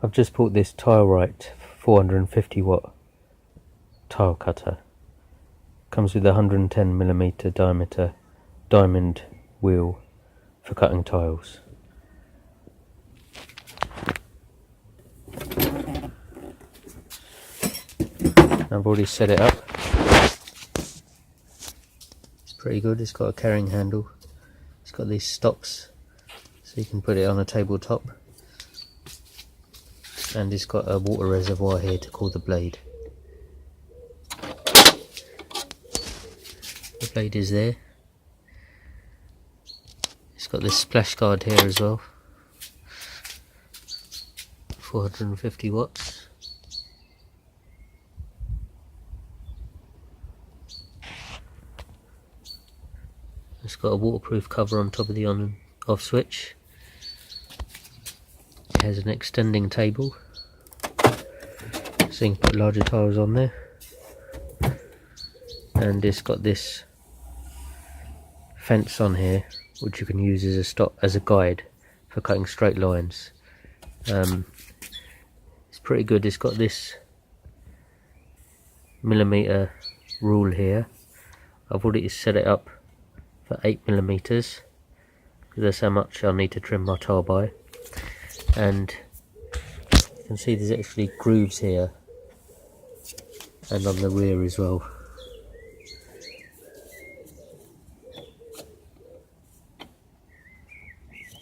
I've just bought this Rite 450 watt tile cutter. Comes with a 110mm diameter diamond wheel for cutting tiles. I've already set it up. It's pretty good. It's got a carrying handle. It's got these stops so you can put it on a tabletop. And it's got a water reservoir here to cool the blade. The blade is there. It's got this splash guard here as well. 450 watts. It's got a waterproof cover on top of the on and off switch. It has an extending table, so you can put larger tiles on there. And it's got this fence on here, which you can use as a guide for cutting straight lines. It's pretty good. It's got this millimeter rule here. I've already set it up for 8mm, because that's how much I'll need to trim my tile by. And you can see there's actually grooves here and on the rear as well.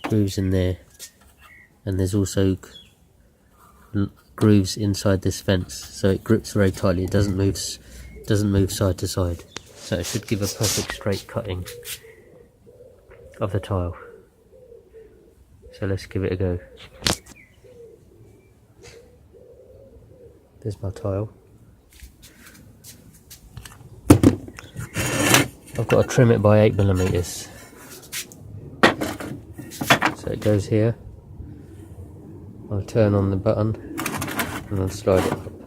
Grooves in there, and there's also grooves inside this fence, so it grips very tightly. It doesn't move side to side, so it should give a perfect straight cutting of the tile. So let's give it a go. There's my tile. I've got to trim it by 8mm. So it goes here. I'll turn on the button and I'll slide it up.